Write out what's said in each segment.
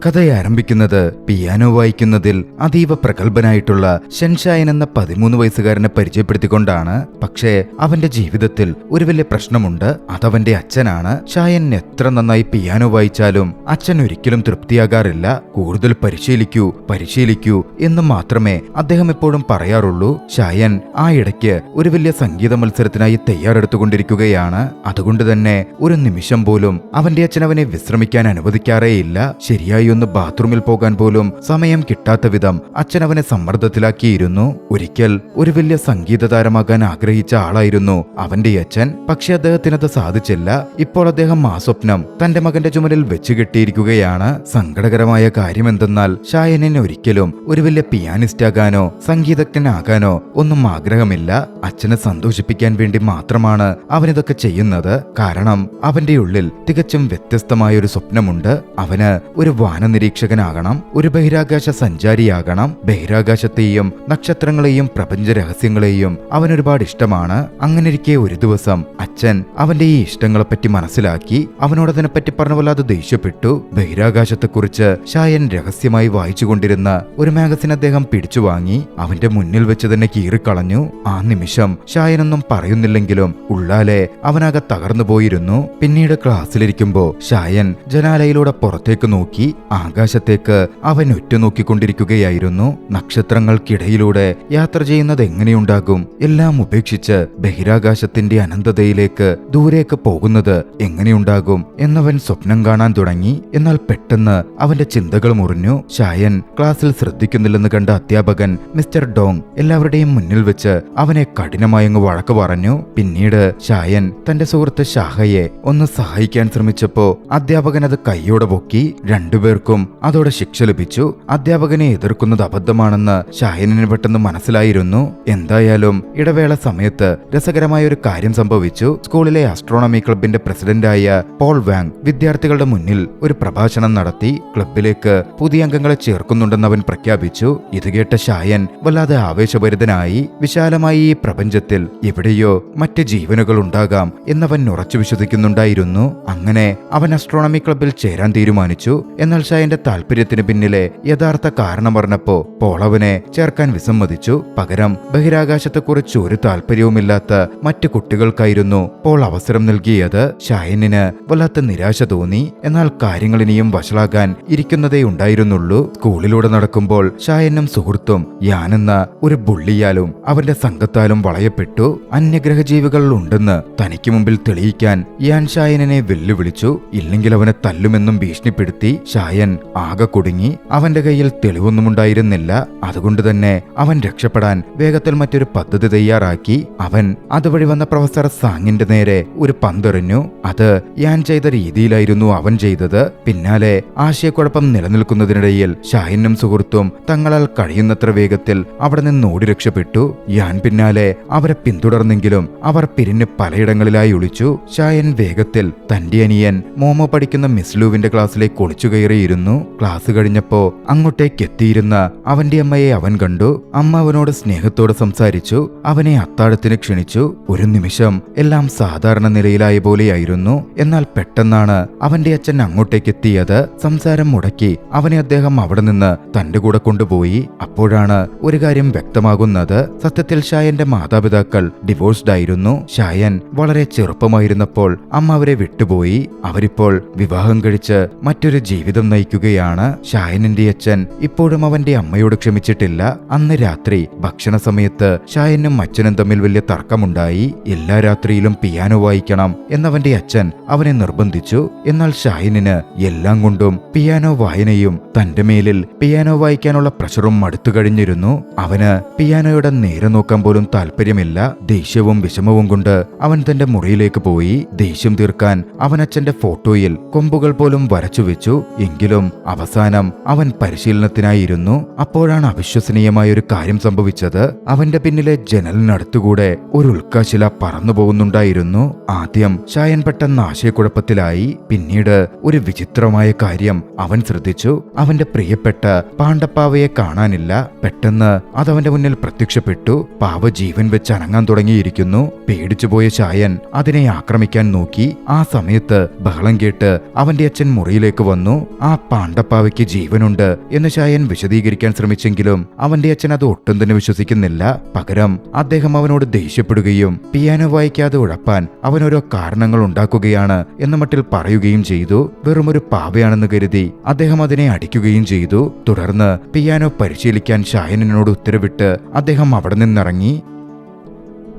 കഥയെ ആരംഭിക്കുന്നത് പിയാനോ വായിക്കുന്നതിൽ അതീവ പ്രഗത്ഭനായിട്ടുള്ള ഷെൻഷായൻ എന്ന 13 വയസ്സുകാരനെ പരിചയപ്പെടുത്തിക്കൊണ്ടാണ്. പക്ഷേ അവന്റെ ജീവിതത്തിൽ ഒരു വലിയ പ്രശ്നമുണ്ട്. അതവന്റെ അച്ഛനാണ്. ഷായൻ എത്ര നന്നായി പിയാനോ വായിച്ചാലും അച്ഛൻ ഒരിക്കലും തൃപ്തിയാകാറില്ല. കൂടുതൽ പരിശീലിക്കൂ എന്ന് മാത്രമേ അദ്ദേഹം എപ്പോഴും പറയാറുള്ളൂ. ഷായൻ ആ ഇടയ്ക്ക് ഒരു വലിയ സംഗീത മത്സരത്തിനായി തയ്യാറെടുത്തുകൊണ്ടിരിക്കുകയാണ്. അതുകൊണ്ട് തന്നെ ഒരു നിമിഷം പോലും അവന്റെ അച്ഛൻ അവനെ വിശ്രമിക്കാൻ അനുവദിക്കാറേയില്ല. ശരിയായി ഒന്ന് ബാത്റൂമിൽ പോകാൻ പോലും സമയം കിട്ടാത്ത വിധം അച്ഛൻ അവനെ സമ്മർദ്ദത്തിലാക്കിയിരുന്നു. ഒരിക്കൽ ഒരു വലിയ സംഗീത താരമാകാൻ ആഗ്രഹിച്ച ആളായിരുന്നു അവന്റെ അച്ഛൻ. പക്ഷെ അദ്ദേഹത്തിനത് സാധിച്ചില്ല. ഇപ്പോൾ അദ്ദേഹം ആ സ്വപ്നം തന്റെ മകന്റെ ചുമലിൽ വെച്ച് കെട്ടിയിരിക്കുകയാണ്. സങ്കടകരമായ കാര്യം എന്തെന്നാൽ ഷായനിന് ഒരിക്കലും ഒരു വലിയ പിയാനിസ്റ്റ് ആകാനോ സംഗീതജ്ഞനാകാനോ ഒന്നും ആഗ്രഹമില്ല. അച്ഛനെ സന്തോഷിപ്പിക്കാൻ വേണ്ടി മാത്രമാണ് അവനിതൊക്കെ ചെയ്യുന്നത്. കാരണം അവന്റെ ഉള്ളിൽ തികച്ചും വ്യത്യസ്തമായ ഒരു സ്വപ്നമുണ്ട്. അവന് ഒരു വാനനിരീക്ഷകനാകണം, ഒരു ബഹിരാകാശ സഞ്ചാരിയാകണം. ബഹിരാകാശത്തെയും നക്ഷത്രങ്ങളെയും പ്രപഞ്ച രഹസ്യങ്ങളെയും അവനൊരുപാട് ഇഷ്ടമാണ്. അങ്ങനെയിരിക്കെ ഒരു ദിവസം അച്ഛൻ അവന്റെ ഈ ഇഷ്ടങ്ങളെപ്പറ്റി മനസ്സിലാക്കി. അവനോടതിനെപ്പറ്റി പറഞ്ഞ വല്ലാതെ ദേഷ്യപ്പെട്ടു. ബഹിരാകാശത്തെക്കുറിച്ച് ഷായൻ രഹസ്യമായി വായിച്ചുകൊണ്ടിരുന്ന ഒരു മാഗസിൻ അദ്ദേഹം പിടിച്ചു വാങ്ങി അവന്റെ മുന്നിൽ വെച്ച് തന്നെ കീറിക്കളഞ്ഞു. ആ നിമിഷം ഷായനൊന്നും പറയുന്നില്ലെങ്കിലും ഉള്ളാലെ അവനാകെ തകർന്നു പോയിരുന്നു. പിന്നീട് ക്ലാസ്സിലിരിക്കുമ്പോ ഷായൻ ജനാലയിലൂടെ പുറത്തേക്ക് നോക്കി. ആകാശത്തേക്ക് അവൻ ഉറ്റുനോക്കിക്കൊണ്ടിരിക്കുകയായിരുന്നു. നക്ഷത്രങ്ങൾക്കിടയിലൂടെ യാത്ര ചെയ്യുന്നത് എങ്ങനെയുണ്ടാകും? എല്ലാം ഉപേക്ഷിച്ച് ബഹിരാകാശത്തിന്റെ അനന്തതയിലേക്ക് ദൂരേക്ക് പോകുന്നത് എങ്ങനെയുണ്ടാകും എന്നവൻ സ്വപ്നം കാണാൻ തുടങ്ങി. എന്നാൽ പെട്ടെന്ന് അവന്റെ ചിന്തകൾ മുറിഞ്ഞു. ഷായൻ ക്ലാസ്സിൽ ശ്രദ്ധിക്കുന്നില്ലെന്ന് കണ്ട അധ്യാപകൻ മിസ്റ്റർ ഡോങ് എല്ലാവരുടെയും മുന്നിൽ വെച്ച് അവനെ കഠിനമായങ്ങ് വഴക്ക് പറഞ്ഞു. പിന്നീട് ഷായൻ തന്റെ സുഹൃത്ത് ഷാഹയെ ഒന്ന് സഹായിക്കാൻ ശ്രമിച്ചപ്പോ അധ്യാപകൻ അത് കൈയോടെ പൊക്കി. രണ്ടുപേർക്കും അതോടെ ശിക്ഷ ലഭിച്ചു. അധ്യാപകനെ എതിർക്കുന്നത് അബദ്ധമാണെന്ന് ഷായനിന് പെട്ടെന്ന് മനസ്സിലായിരുന്നു. എന്തായാലും ഇടവേള സമയത്ത് രസകരമായ ഒരു കാര്യം സംഭവിച്ചു. സ്കൂളിലെ ആസ്ട്രോണമി ക്ലബിന്റെ പ്രസിഡന്റായ പോൾ വാങ് വിദ്യാർത്ഥികളുടെ മുന്നിൽ ഒരു പ്രഭാഷണം നടത്തി. ക്ലബിലേക്ക് പുതിയ അംഗങ്ങളെ ചേർക്കുന്നുണ്ടെന്ന് അവൻ പ്രഖ്യാപിച്ചു. ഇത് കേട്ട ഷായൻ വല്ലാതെ ആവേശഭരിതനായി. വിശാലമായി ഈ പ്രപഞ്ചത്തിൽ എവിടെയോ മറ്റ് ജീവനുകൾ ഉണ്ടാകാം എന്നവൻ ഉറച്ചു വിശ്വസിക്കുന്നുണ്ടായിരുന്നു. അങ്ങനെ അവൻ ആസ്ട്രോണമി ക്ലബിൽ ചേരാൻ തീരുമാനിച്ചു. എന്നാൽ ഷായന്റെ താല്പര്യത്തിന് പിന്നിലെ യഥാർത്ഥ കാരണം പറഞ്ഞപ്പോ പോൾ അവനെ ചേർക്കാൻ വിസമ്മതിച്ചു. പകരം ബഹിരാകാശത്തെക്കുറിച്ച് ഒരു താല്പര്യവുമില്ലാത്ത മറ്റു കുട്ടികൾക്കായിരുന്നു പോൾ അവസരം നൽകിയത്. ഷായനിന് വല്ലാത്ത നിരാശ തോന്നി. എന്നാൽ കാര്യങ്ങൾ ഇനിയും വഷളാകാൻ ഇരിക്കുന്നതേ ഉണ്ടായിരുന്നുള്ളൂ. സ്കൂളിലൂടെ നടക്കുമ്പോൾ ഷായനും സുഹൃത്തും യാനെന്ന ഒരു ബുള്ളിയാലും അവന്റെ സംഘത്താലും വളയപ്പെട്ടു. അന്യഗ്രഹജീവികൾ ഉണ്ടെന്ന് തനിക്ക് മുമ്പിൽ തെളിയിക്കാൻ യാൻ ഷായനെ വെല്ലുവിളിച്ചു. ഇല്ലെങ്കിൽ അവനെ തല്ലുമെന്നും ഭീഷണിപ്പെടുത്തി. ഷായൻ ആകെ കുടുങ്ങി. അവന്റെ കയ്യിൽ തെളിവൊന്നുമുണ്ടായിരുന്നില്ല. അതുകൊണ്ട് തന്നെ അവൻ രക്ഷപ്പെടാൻ വേഗത്തിൽ മറ്റൊരു പദ്ധതി തയ്യാറാക്കി. അവൻ അതുവഴി വന്ന പ്രൊഫസർ സാങ്ങിന്റെ നേരെ ഒരു പന്തെറിഞ്ഞു. അത് യാൻ ചെയ്ത രീതിയിലായിരുന്നു അവൻ ചെയ്തത്. പിന്നാലെ ആശയക്കുഴപ്പം നിലനിൽക്കുന്നതിനിടയിൽ ഷായനും സുഹൃത്തും തങ്ങളാൽ കഴിയുന്നത്ര വേഗത്തിൽ അവിടെ നിന്ന് ഓടി രക്ഷപ്പെട്ടു. യാൻ പിന്നാലെ അവരെ പിന്തുടർന്നെങ്കിലും അവർ പിരിഞ്ഞ് പലയിടങ്ങളിലായി ഒളിച്ചു. ഷായൻ വേഗത്തിൽ തന്റെ അനിയൻ മോമോ പഠിക്കുന്ന മിസ് ലൂവിന്റെ ക്ലാസ്സിലേക്ക് ഒളിച്ചു കയറിയിരുന്നു. ക്ലാസ് കഴിഞ്ഞപ്പോ അങ്ങോട്ടേക്ക് എത്തിയിരുന്ന അവന്റെ അമ്മയെ അവൻ കണ്ടു. അമ്മ അവനോട് സ്നേഹത്തോടെ സംസാരിച്ചു. അവനെ അത്താഴത്തിന് ക്ഷണിച്ചു. ഒരു നിമിഷം എല്ലാം സാധാരണ നിലയിലായ പോലെയായിരുന്നു. എന്നാൽ പെട്ടെന്നാണ് അവന്റെ അച്ഛൻ അങ്ങോട്ടേക്ക് എത്തിയത്. സംസാരം മുടക്കി അവനെ അദ്ദേഹം അവിടെ നിന്ന് തന്റെ കൂടെ കൊണ്ടുപോയി. അപ്പോഴാണ് ഒരു കാര്യം വ്യക്തമാകുന്നത്. സത്യത്തിൽ ഷായന്റെ മാതാപിതാക്കൾ ഡിവോഴ്സ്ഡ് ആയിരുന്നു. ഷായൻ വളരെ ചെറുപ്പമായിരുന്നപ്പോൾ അമ്മ അവരെ വിട്ടുപോയി. അവരിപ്പോൾ വിവാഹം കഴിച്ച് മറ്റൊരു ജീവിതം നയിക്കുകയാണ്. ഷായനിന്റെ അച്ഛൻ ഇപ്പോഴും അവന്റെ അമ്മയോട് ക്ഷമിച്ചിട്ടില്ല. അന്ന് രാത്രി ഭക്ഷണ സമയത്ത് ഷായനും അച്ഛനും തമ്മിൽ വലിയ തർക്കമുണ്ടായി. എല്ലാ രാത്രിയിലും പിയാനോ വായിക്കണം എന്നവന്റെ അച്ഛൻ അവനെ നിർബന്ധിച്ചു. എന്നാൽ ഷായനിന് എല്ലാം കൊണ്ടും പിയാനോ വായനയും തന്റെ മേലിൽ പിയാനോ വായിക്കാനുള്ള പ്രഷറും മടുത്തു കഴിഞ്ഞിരുന്നു. അവന് പിയാനോയുടെ നേരെ നോക്കാൻ പോലും താല്പര്യമില്ല. ദേഷ്യവും വിഷമവും കൊണ്ട് അവൻ തന്റെ മുറിയിലേക്ക് പോയി. ദേഷ്യം തീർക്കാൻ അവൻ അച്ഛന്റെ ഫോട്ടോയിൽ കൊമ്പുകൾ പോലും വരച്ചു വെച്ചു. എങ്കിലും അവസാനം അവൻ പരിശീലനത്തിനായിരുന്നു. അപ്പോഴാണ് അവിശ്വസനീയമായ ഒരു കാര്യം സംഭവിച്ചത്. അവന്റെ പിന്നിലെ ജനലിനടുത്തുകൂടെ ഒരു ഉൽക്കാശില പറന്നു പോകുന്നുണ്ടായിരുന്നു. ആദ്യം ഷായൻ പെട്ടെന്ന് ആശയക്കുഴപ്പത്തിലായി. പിന്നീട് ഒരു വിചിത്രമായ കാര്യം അവൻ ശ്രദ്ധിച്ചു. അവന്റെ പ്രിയപ്പെട്ട പാണ്ഡപ്പാവയെ കാണാനില്ല. പെട്ടെന്ന് അതവന്റെ മുന്നിൽ പ്രത്യക്ഷപ്പെട്ടു. പാവ ജീവൻ വെച്ച് അനങ്ങാൻ തുടങ്ങിയിരിക്കുന്നു. പേടിച്ചുപോയ ഷായൻ അതിനെ ആക്രമിക്കാൻ നോക്കി. ആ സമയത്ത് ബഹളം കേട്ട് അവന്റെ അച്ഛൻ മുറിയിലേക്ക് വന്നു. ആ പാണ്ടപ്പാവയ്ക്ക് ജീവനുണ്ട് എന്ന് ഷായൻ വിശദീകരിക്കാൻ ശ്രമിച്ചെങ്കിലും അവന്റെ അച്ഛൻ അത് ഒട്ടും തന്നെ വിശ്വസിക്കുന്നില്ല. പകരം അദ്ദേഹം അവനോട് ദേഷ്യപ്പെടുകയും പിയാനോ വായിക്കാതെ ഉഴപ്പാൻ അവനോരോ കാരണങ്ങൾ ഉണ്ടാക്കുകയാണ് എന്ന മട്ടിൽ പറയുകയും ചെയ്തു. വെറുമൊരു പാവയാണെന്ന് കരുതി അദ്ദേഹം അതിനെ അടിക്കുകയും ചെയ്തു. തുടർന്ന് പിയാനോ പരിശീലിക്കാൻ ഷായനിനോട് ഉത്തരവിട്ട് അദ്ദേഹം അവിടെ നിന്നിറങ്ങി.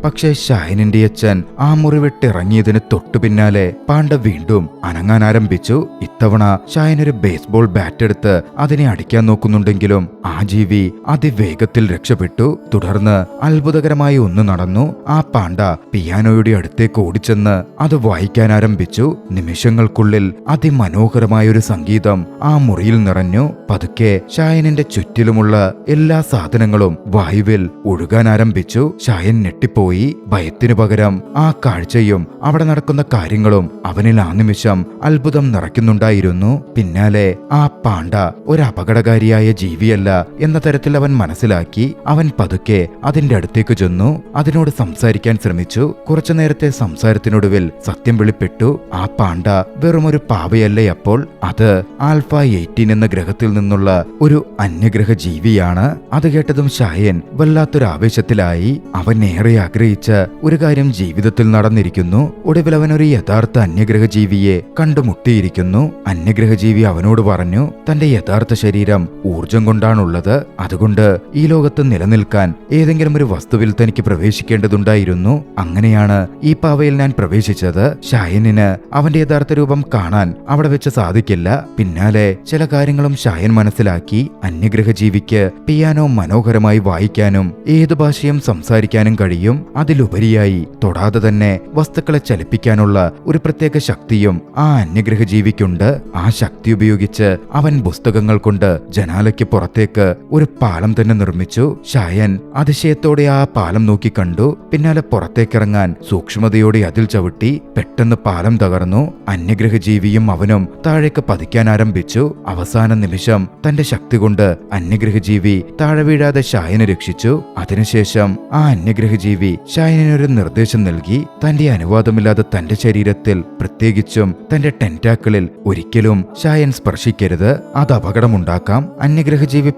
പക്ഷേ ഷായനിന്റെ അച്ഛൻ ആ മുറി വിട്ടിറങ്ങിയതിന് തൊട്ടു പിന്നാലെ പാണ്ഡ വീണ്ടും അനങ്ങാൻ ആരംഭിച്ചു. ഇത്തവണ ഷായൻ ഒരു ബേസ്ബോൾ ബാറ്റ് എടുത്ത് അതിനെ അടിക്കാൻ നോക്കുന്നുണ്ടെങ്കിലും ആ ജീവി അതിവേഗത്തിൽ രക്ഷപ്പെട്ടു. തുടർന്ന് അത്ഭുതകരമായി ഒന്ന് നടന്നു. ആ പാണ്ഡ പിയാനോയുടെ അടുത്തേക്ക് ഓടിച്ചെന്ന് അത് വായിക്കാൻ ആരംഭിച്ചു. നിമിഷങ്ങൾക്കുള്ളിൽ അതിമനോഹരമായൊരു സംഗീതം ആ മുറിയിൽ നിറഞ്ഞു. പതുക്കെ ഷായനിന്റെ ചുറ്റിലുമുള്ള എല്ലാ സാധനങ്ങളും വായുവിൽ ഒഴുകാൻ ആരംഭിച്ചു. ഷായൻ ഞെട്ടിപ്പോയി. ഭയത്തിനു പകരം ആ കാഴ്ചയും അവിടെ നടക്കുന്ന കാര്യങ്ങളും അവനിൽ ആ നിമിഷം അത്ഭുതം നിറയ്ക്കുന്നുണ്ടായിരുന്നു. പിന്നാലെ ആ പാണ്ഡ ഒരു അപകടകാരിയായ ജീവിയല്ല എന്ന തരത്തിൽ അവൻ മനസ്സിലാക്കി. അവൻ പതുക്കെ അതിന്റെ അടുത്തേക്ക് ചെന്നു അതിനോട് സംസാരിക്കാൻ ശ്രമിച്ചു. കുറച്ചു നേരത്തെ സംസാരത്തിനൊടുവിൽ സത്യം വെളിപ്പെട്ടു. ആ പാണ്ഡ വെറുമൊരു പാവയല്ലേ, അപ്പോൾ അത് ആൽഫ 18 എന്ന ഗ്രഹത്തിൽ നിന്നുള്ള ഒരു അന്യഗ്രഹ ജീവിയാണ്. അത് കേട്ടതും ഷായൻ വല്ലാത്തൊരു ആവേശത്തിലായി. അവൻ ഏറെ ആഗ്രഹിച്ച ഒരു കാര്യം ജീവിതത്തിൽ നടന്നിരിക്കുന്നു. ഒടുവിൽ അവൻ ഒരു യഥാർത്ഥ അന്യഗ്രഹ ജീവിയെ കണ്ടുമുട്ടിയിരിക്കുന്നു. അന്യഗ്രഹ ജീവി അവനോട് പറഞ്ഞു തന്റെ യഥാർത്ഥ ശരീരം ഊർജം കൊണ്ടാണുള്ളത്. അതുകൊണ്ട് ഈ ലോകത്ത് നിലനിൽക്കാൻ ഏതെങ്കിലും ഒരു വസ്തുവിൽ തനിക്ക് പ്രവേശിക്കേണ്ടതുണ്ടായിരുന്നു. അങ്ങനെയാണ് ഈ പാവയിൽ ഞാൻ പ്രവേശിച്ചത്. ഷായനിന് അവന്റെ യഥാർത്ഥ രൂപം കാണാൻ അവിടെ വെച്ച് സാധിക്കില്ല. പിന്നാലെ ചില കാര്യങ്ങളും ഷായൻ മനസ്സിലാക്കി. അന്യഗ്രഹ ജീവിക്ക് പിയാനോ മനോഹരമായി വായിക്കാനും ഏതു ഭാഷയും സംസാരിക്കാനും കഴിയും. അതിലുപരിയായി തൊടാതെ തന്നെ വസ്തുക്കളെ ചലിപ്പിക്കാനുള്ള ഒരു പ്രത്യേക ശക്തിയും ആ അന്യഗ്രഹ ജീവിക്കുണ്ട്. ആ ശക്തി ഉപയോഗിച്ച് അവൻ പുസ്തകങ്ങൾ കൊണ്ട് ജനാലയ്ക്ക് പുറത്തേക്ക് ഒരു പാലം തന്നെ നിർമ്മിച്ചു. ഷായൻ അതിശയത്തോടെ ആ പാലം നോക്കി കണ്ടു. പിന്നാലെ പുറത്തേക്കിറങ്ങാൻ സൂക്ഷ്മതയോടെ അതിൽ ചവിട്ടി. പെട്ടെന്ന് പാലം തകർന്നു. അന്യഗ്രഹ ജീവിയും അവനും താഴേക്ക് പതിക്കാൻ ആരംഭിച്ചു. അവസാന നിമിഷം തന്റെ ശക്തി കൊണ്ട് അന്യഗ്രഹ ജീവി താഴെ വീഴാതെ ഷായനെ രക്ഷിച്ചു. അതിനുശേഷം ആ അന്യഗ്രഹ ജീവി ഷായനൊരു നിർദ്ദേശം നൽകി. തന്റെ അനുവാദമില്ലാതെ തന്റെ ശരീരത്തിൽ, പ്രത്യേകിച്ചും തന്റെ ടെന്റാക്കിളിൽ ഒരിക്കലും ഷായൻ സ്പർശിക്കരുത്. അത് അപകടമുണ്ടാക്കാം. അന്യഗ്രഹ ജീവി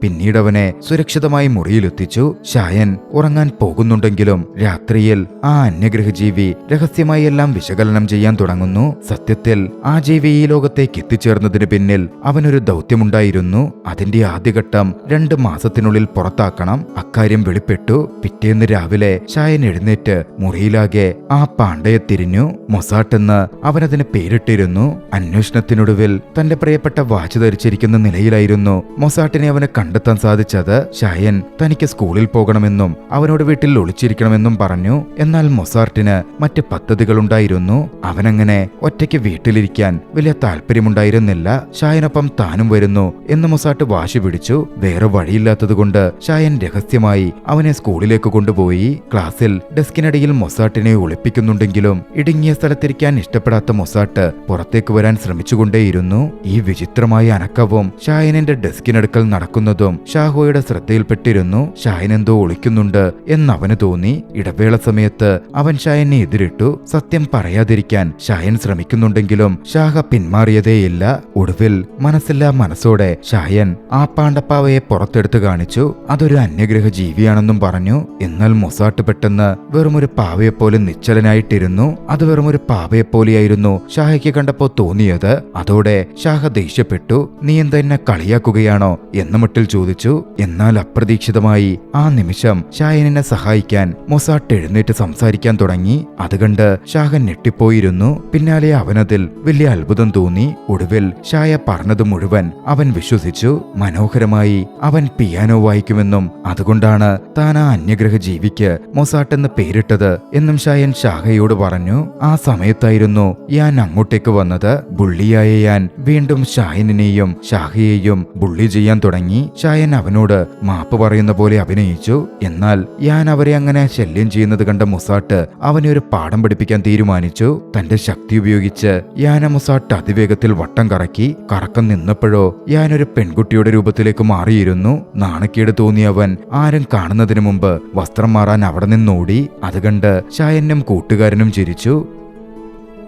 പിന്നീട് അവനെ സുരക്ഷിതമായി മുറിയിലെത്തിച്ചു. ഷായൻ ഉറങ്ങാൻ പോകുന്നുണ്ടെങ്കിലും രാത്രിയിൽ ആ അന്യഗ്രഹ ജീവി രഹസ്യമായി എല്ലാം വിശകലനം ചെയ്യാൻ തുടങ്ങുന്നു. സത്യത്തിൽ ആ ജീവി ഈ ലോകത്തേക്ക് എത്തിച്ചേർന്നതിന് പിന്നിൽ അവനൊരു ദൗത്യമുണ്ടായിരുന്നു. അതിന്റെ ആദ്യഘട്ടം 2 മാസത്തിനുള്ളിൽ പുറത്താക്കണം. അക്കാര്യം വെളിപ്പെട്ടു. പിറ്റേന്ന് രാവിലെ ഷായൻ എഴുന്നേറ്റ് മുറിയിലാകെ ആ പാണ്ഡയെ തിരിഞ്ഞു. മൊസാട്ട് എന്ന് അവനതിന് പേരിട്ടിരുന്നു. അന്വേഷണത്തിനൊടുവിൽ തന്റെ പ്രിയപ്പെട്ട വാച്ച് ധരിച്ചിരിക്കുന്ന നിലയിലായിരുന്നു മൊസാട്ടിനെ അവന് കണ്ടെത്താൻ സാധിച്ചത്. ഷായൻ തനിക്ക് സ്കൂളിൽ പോകണമെന്നും അവനോട് വീട്ടിൽ ഒളിച്ചിരിക്കണമെന്നും പറഞ്ഞു. എന്നാൽ മൊസാട്ടിന് മറ്റ് പദ്ധതികളുണ്ടായിരുന്നു. അവനങ്ങനെ ഒറ്റയ്ക്ക് വീട്ടിലിരിക്കാൻ വലിയ താല്പര്യമുണ്ടായിരുന്നില്ല. ഷായനൊപ്പം താനും വരുന്നു എന്ന് മൊസാട്ട് വാശി പിടിച്ചു. വേറെ വഴിയില്ലാത്തതുകൊണ്ട് ഷായൻ രഹസ്യമായി അവനെ സ്കൂളിലേക്ക് കൊണ്ടുപോയി. ക്ലാസ്സിൽ ഡെസ്കിനടിയിൽ മൊസാട്ടിനെ ഒളിപ്പിക്കുന്നുണ്ടെങ്കിലും ഇടുങ്ങിയ സ്ഥലത്തിരിക്കാൻ ഇഷ്ടപ്പെടാത്ത മൊസാട്ട് പുറത്തേക്ക് വരാൻ ശ്രമിച്ചുകൊണ്ടേയിരുന്നു. ഈ വിചിത്രമായ അനക്കവും ഷായനിന്റെ ഡെസ്കിനടുക്കൽ നടക്കുന്നതും ഷാഹോയുടെ ശ്രദ്ധയിൽപ്പെട്ടിരുന്നു. ഷായൻ എന്തോ ഒളിക്കുന്നുണ്ട് എന്നവന് തോന്നി. ഇടവേള സമയത്ത് അവൻ ഷായനെ എതിരിട്ടു. സത്യം പറയാതിരിക്കാൻ ഷായൻ ശ്രമിക്കുന്നുണ്ടെങ്കിലും ഷാഹ പിന്മാറിയതേയില്ല. ഒടുവിൽ മനസ്സില്ലാ മനസ്സോടെ ഷായൻ ആ പാണ്ഡപ്പാവയെ പുറത്തെടുത്ത് കാണിച്ചു. അതൊരു അന്യഗ്രഹ ജീവിയാണെന്നും പറഞ്ഞു. എന്നാൽ മൊസാട്ട് പെട്ടെന്ന് വെറുമൊരു പാവയെപ്പോലെ നിശ്ചലനായിട്ടിരുന്നു. അത് വെറുമൊരു പാവയെപ്പോലെയായിരുന്നു ഷാഹയ്ക്ക് കണ്ടപ്പോ തോന്നിയത്. അതോടെ ഷാഹ ദേഷ്യപ്പെട്ടു. നീ എന്തെന്നെ കളിയാക്കുകയാണോ എന്ന മട്ടിൽ ചോദിച്ചു. എന്നാൽ അപ്രതീക്ഷിതമായി ആ നിമിഷം ഷായനെ സഹായിക്കാൻ മൊസാട്ട് എഴുന്നേറ്റ് സംസാരിക്കാൻ തുടങ്ങി. അതുകണ്ട് ഷാഹ ഞെട്ടിപ്പോയിരുന്നു. പിന്നാലെ അവനതിൽ വലിയ അത്ഭുതം തോന്നി. ഒടുവിൽ ഷായ പറഞ്ഞത് മുഴുവൻ അവൻ വിശ്വസിച്ചു. മനോഹരമായി അവൻ പിയാനോ വായിക്കുമെന്നും അതുകൊണ്ടാണ് താൻ ആ അന്യഗ്രഹ ജീവിക്ക് മൊസാട്ട് എന്ന് പേരിട്ടത് എന്നും ഷായൻ ഷാഹയോട് പറഞ്ഞു. ആ സമയത്തായിരുന്നു യാൻ അങ്ങോട്ടേക്ക് വന്നത്. ബുള്ളിയായ യാൻ വീണ്ടും ഷായനെയും ഷാഹയെയും ബുള്ളി ചെയ്യാൻ തുടങ്ങി. ഷായൻ അവനോട് മാപ്പ് പറയുന്ന പോലെ അഭിനയിച്ചു. എന്നാൽ യാൻ അവരെ അങ്ങനെ ശല്യം ചെയ്യുന്നത് കണ്ട മൊസാട്ട് അവനെ ഒരു പാഠം പഠിപ്പിക്കാൻ തീരുമാനിച്ചു. തന്റെ ശക്തി ഉപയോഗിച്ച് യാന മൊസാട്ട് അതിവേഗത്തിൽ വട്ടം കറക്കി. കറക്കം നിന്നപ്പോഴോ യാൻ ഒരു പെൺകുട്ടിയുടെ രൂപത്തിലേക്ക് മാറിയിരുന്നു. നാണക്കേട് തോന്നിയവൻ ആരും കാണുന്നതിന് മുമ്പ് വസ്ത്രം മാറാൻ അവിടെ നിന്നോടി. അത് കണ്ട് ഷായനും കൂട്ടുകാരനും ചിരിച്ചു.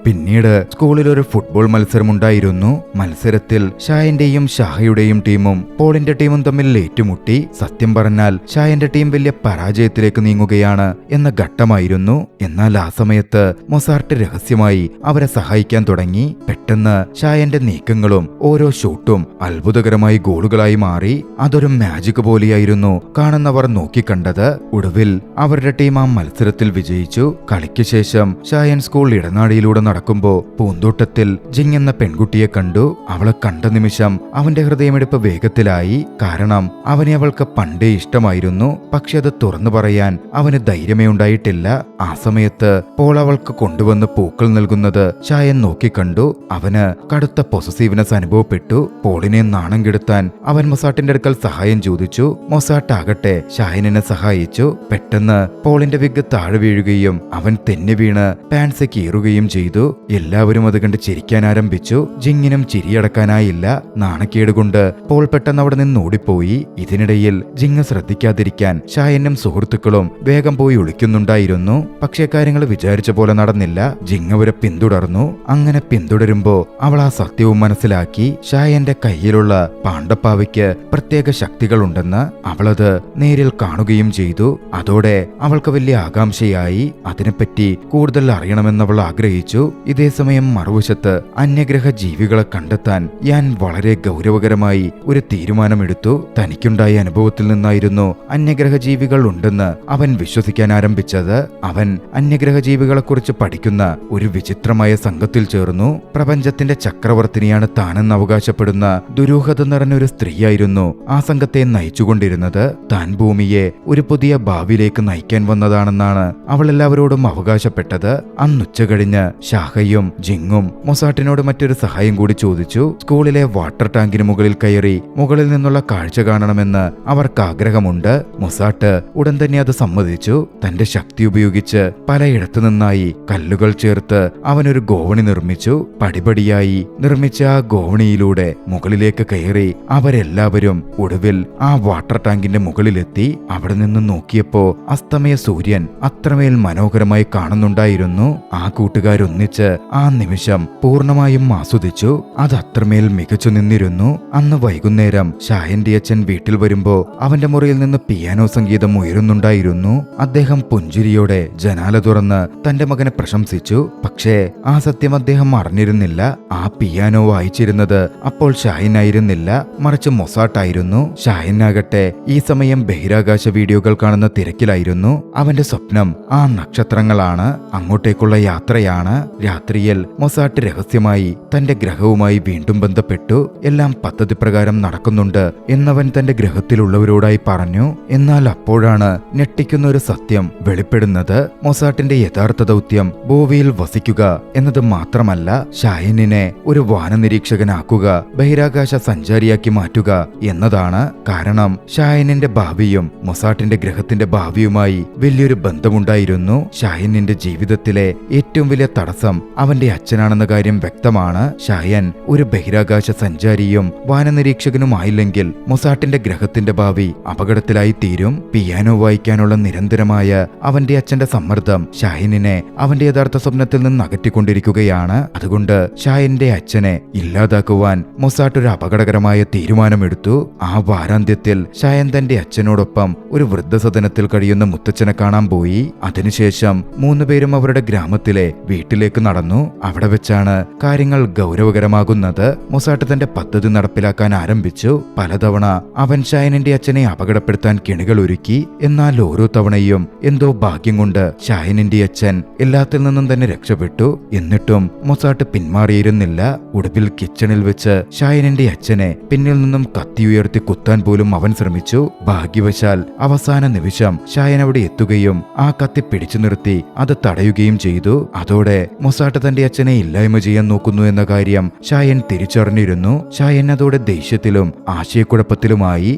പിന്നീട് സ്കൂളിൽ ഒരു ഫുട്ബോൾ മത്സരമുണ്ടായിരുന്നു. മത്സരത്തിൽ ഷായന്റെയും ഷാഹയുടെയും ടീമും പോളിന്റെ ടീമും തമ്മിൽ ഏറ്റുമുട്ടി. സത്യം പറഞ്ഞാൽ ഷായന്റെ ടീം വലിയ പരാജയത്തിലേക്ക് നീങ്ങുകയാണ് എന്ന ഘട്ടമായിരുന്നു. എന്നാൽ ആ സമയത്ത് മൊസാർട്ട് രഹസ്യമായി അവരെ സഹായിക്കാൻ തുടങ്ങി. പെട്ടെന്ന് ഷായന്റെ നീക്കങ്ങളും ഓരോ ഷൂട്ടും അത്ഭുതകരമായി ഗോളുകളായി മാറി. അതൊരു മാജിക് പോലെയായിരുന്നു കാണുന്നവർ നോക്കിക്കണ്ടത്. ഒടുവിൽ അവരുടെ ടീം ആ മത്സരത്തിൽ വിജയിച്ചു. കളിക്ക് ശേഷം ഷായൻ സ്കൂൾ ഇടനാഴിയിലൂടെ നടക്കുമ്പോ പൂന്തോട്ടത്തിൽ ജിങ് എന്ന പെൺകുട്ടിയെ കണ്ടു. അവളെ കണ്ട നിമിഷം അവന്റെ ഹൃദയമെടുപ്പ് വേഗത്തിലായി. കാരണം അവനെ അവൾക്ക് പണ്ടേ ഇഷ്ടമായിരുന്നു. പക്ഷെ അത് തുറന്നു പറയാൻ അവന് ധൈര്യമേ ഉണ്ടായിട്ടില്ല. ആ സമയത്ത് പോൾ അവൾക്ക് കൊണ്ടുവന്ന് പൂക്കൾ നൽകുന്നത് ഷായൻ നോക്കിക്കണ്ടു. അവന് കടുത്ത പൊസസീവ്നെസ് അനുഭവപ്പെട്ടു. പോളിനെ നാണം കെടുത്താൻ അവൻ മൊസാട്ടിന്റെ അടുക്കൽ സഹായം ചോദിച്ചു. മൊസാട്ട് ആകട്ടെ ഷായനെ സഹായിച്ചു. പെട്ടെന്ന് പോളിന്റെ വിഗ് താഴെ വീഴുകയും അവൻ തെന്നി വീണ് പാൻസ് കീറുകയും ചെയ്തു. എല്ലാവരും അത് കണ്ട് ചിരിക്കാൻ ആരംഭിച്ചു. ജിങ്ങിനും ചിരിയടക്കാനായില്ല. നാണക്കേട് കൊണ്ട് പോൾ പെട്ടെന്ന് അവിടെ നിന്ന് ഓടിപ്പോയി. ഇതിനിടയിൽ ജിങ് ശ്രദ്ധിക്കാതിരിക്കാൻ ഷായനും സുഹൃത്തുക്കളും വേഗം പോയി ഒളിക്കുന്നുണ്ടായിരുന്നു. പക്ഷേ കാര്യങ്ങൾ വിചാരിച്ച പോലെ നടന്നില്ല. ജിങ് അവരെ പിന്തുടർന്നു. അങ്ങനെ പിന്തുടരുമ്പോ അവൾ ആ സത്യവും മനസ്സിലാക്കി. ഷായന്റെ കയ്യിലുള്ള പാണ്ടപ്പാവയ്ക്ക് പ്രത്യേക ശക്തികളുണ്ടെന്ന് അവളത് നേരിൽ കാണുകയും ചെയ്തു. അതോടെ അവൾക്ക് വലിയ ആകാംക്ഷയായി. അതിനെപ്പറ്റി കൂടുതൽ അറിയണമെന്നവൾ ആഗ്രഹിച്ചു. ഇതേസമയം മറുവശത്ത് അന്യഗ്രഹ ജീവികളെ കണ്ടെത്താൻ യാൻ വളരെ ഗൗരവകരമായി ഒരു തീരുമാനമെടുത്തു. തനിക്കുണ്ടായ അനുഭവത്തിൽ നിന്നായിരുന്നു അന്യഗ്രഹ ജീവികൾ ഉണ്ടെന്ന് അവൻ വിശ്വസിക്കാൻ ആരംഭിച്ചത്. അവൻ അന്യഗ്രഹ ജീവികളെക്കുറിച്ച് പഠിക്കുന്ന ഒരു വിചിത്രമായ സംഘത്തിൽ ചേർന്നു. പ്രപഞ്ചത്തിന്റെ ചക്രവർത്തിനിയാണ് താനെന്ന് അവകാശപ്പെടുന്ന ദുരൂഹത നിറഞ്ഞൊരു സ്ത്രീയായിരുന്നു ആ സംഘത്തെ നയിച്ചുകൊണ്ടിരുന്നത്. താൻ ഭൂമിയെ ഒരു പുതിയ ഭാവിയിലേക്ക് നയിക്കാൻ വന്നതാണെന്നാണ് അവൾ എല്ലാവരോടും അവകാശപ്പെട്ടത്. അന്നുച്ച കഴിഞ്ഞ് ഷാഹയും ജിങ്ങും മൊസാട്ടിനോട് മറ്റൊരു സഹായം കൂടി ചോദിച്ചു. സ്കൂളിലെ വാട്ടർ ടാങ്കിന് മുകളിൽ കയറി മുകളിൽ നിന്നുള്ള കാഴ്ച കാണണമെന്ന് അവർക്ക് ആഗ്രഹമുണ്ട്. മൊസാട്ട് ഉടൻ തന്നെ അത് സമ്മതിച്ചു. തന്റെ ശക്തി ഉപയോഗിച്ച് പലയിടത്തു നിന്നായി കല്ലുകൾ ചേർത്ത് അവനൊരു ഗോവണി നിർമ്മിച്ചു. പടിപടിയായി നിർമ്മിച്ച ആ ഗോവണിയിലൂടെ മുകളിലേക്ക് കയറി അവരെല്ലാവരും ഒടുവിൽ ആ വാട്ടർ ടാങ്കിന്റെ മുകളിലെത്തി. അവിടെ നിന്ന് നോക്കിയപ്പോ അസ്തമയ സൂര്യൻ അത്രമേൽ മനോഹരമായി കാണുന്നുണ്ടായിരുന്നു. ആ കൂട്ടുകാരൊന്നിച്ച് ആ നിമിഷം പൂർണ്ണമായും ആസ്വദിച്ചു. അത് അത്രമേൽ മികച്ചു നിന്നിരുന്നു. അന്ന് വൈകുന്നേരം ഷായന്റെ അച്ഛൻ വീട്ടിൽ വരുമ്പോ അവന്റെ മുറിയിൽ നിന്ന് പിയാനോ സംഗീതം ഉയരുന്നുണ്ടായിരുന്നു. അദ്ദേഹം പുഞ്ചിരിയോടെ ജനാല തുറന്ന് തന്റെ മകനെ പ്രശംസിച്ചു. പക്ഷേ ആ സത്യം അദ്ദേഹം അറിഞ്ഞിരുന്നില്ല. ആ പിയാനോ വായിച്ചിരുന്നത് അപ്പോൾ ഷായനായിരുന്നില്ല, മറിച്ച് മൊസാട്ടായിരുന്നു. ഷായനാകട്ടെ ഈ സമയം ബഹിരാകാശ വീഡിയോകൾ കാണുന്ന തിരക്കിലായിരുന്നു. അവന്റെ സ്വപ്നം ആ നക്ഷത്രങ്ങളാണ്, അങ്ങോട്ടേക്കുള്ള യാത്രയാണ്. രാത്രിയിൽ മൊസാട്ട് രഹസ്യമായി തന്റെ ഗ്രഹവുമായി വീണ്ടും ബന്ധപ്പെട്ടു. എല്ലാം പദ്ധതി പ്രകാരം നടക്കുന്നുണ്ട് എന്നവൻ തന്റെ ഗ്രഹത്തിലുള്ളവരോടായി പറഞ്ഞു. എന്നാൽ അപ്പോഴാണ് ഞെട്ടിക്കുന്ന ഒരു സത്യം വെളിപ്പെടുന്നത്. മൊസാട്ടിന്റെ യഥാർത്ഥ ദൗത്യം ഭൂമിയിൽ വസിക്കുക എന്നത് മാത്രമല്ല, ഷായനിനെ ഒരു വാനനിരീക്ഷകനാക്കുക, ബഹിരാകാശ സഞ്ചാരിയാക്കി മാറ്റുക എന്നതാണ്. കാരണം ഷായനിന്റെ ഭാവിയും മൊസാട്ടിന്റെ ഗ്രഹത്തിന്റെ ഭാവിയുമായി വലിയൊരു ബന്ധമുണ്ടായിരുന്നു. ഷായനിന്റെ ജീവിതത്തിലെ ഏറ്റവും വലിയ തടസ്സം അവന്റെ അച്ഛനാണെന്ന കാര്യം വ്യക്തമാണ്. ഷായൻ ഒരു ബഹിരാകാശ സഞ്ചാരിയും വാനനിരീക്ഷകനുമായില്ലെങ്കിൽ മൊസാട്ടിന്റെ ഗ്രഹത്തിന്റെ ഭാവി അപകടത്തിലായി തീരും. പിയാനോ വായിക്കാനുള്ള നിരന്തരമായ അവന്റെ അച്ഛന്റെ സമ്മർദ്ദം ഷായനിനെ അവന്റെ യഥാർത്ഥ സ്വപ്നത്തിൽ നിന്ന് അകറ്റിക്കൊണ്ടിരിക്കുകയാണ്. അതുകൊണ്ട് ഷായന്റെ അച്ഛനെ ഇല്ലാതാക്കുവാൻ മൊസാട്ട് ഒരു അപകടകരമായ തീരുമാനമെടുത്തു. ആ വാരാന്ത്യത്തിൽ ഷായൻ തന്റെ അച്ഛനോടൊപ്പം ഒരു വൃദ്ധസദനത്തിൽ കഴിയുന്ന മുത്തച്ഛനെ കാണാൻ പോയി. അതിനുശേഷം മൂന്നുപേരും അവരുടെ ഗ്രാമത്തിലെ വീട്ടിലേക്ക് നടന്നു. അവിടെ വെച്ചാണ് കാര്യങ്ങൾ ഗൗരവകരമാകുന്നത്. മൊസാട്ട് തന്റെ പദ്ധതി നടപ്പിലാക്കാൻ ആരംഭിച്ചു. പലതവണ അവൻ ഷായനിന്റെ അച്ഛനെ അപകടപ്പെടുത്താൻ കെണികൾ ഒരുക്കി. എന്നാൽ ഓരോ തവണയും എന്തോ ഭാഗ്യം കൊണ്ട് ഷായനിന്റെ അച്ഛൻ എല്ലാത്തിൽ നിന്നും തന്നെ രക്ഷപ്പെട്ടു. എന്നിട്ടും മൊസാട്ട് പിന്മാറിയിരുന്നില്ല. ഒടുവിൽ കിച്ചണിൽ വെച്ച് ഷായനിന്റെ അച്ഛനെ പിന്നിൽ നിന്നും കത്തിയുയർത്തി കുത്താൻ പോലും അവൻ ശ്രമിച്ചു. ഭാഗ്യവശാൽ അവസാന നിമിഷം ഷായൻ അവിടെ എത്തുകയും ആ കത്തി പിടിച്ചു നിർത്തി അത് തടയുകയും ചെയ്തു. അതോടെ മൊസാട്ട് തന്റെ അച്ഛനെ ഇല്ലായ്മ ചെയ്യാൻ നോക്കുന്നു എന്ന കാര്യം ഷായൻ തിരിച്ചറിഞ്ഞിരുന്നു. ഷായൻ അതോടെ ദേഷ്യത്തിലും ആശയക്കുഴപ്പത്തിലുമായി.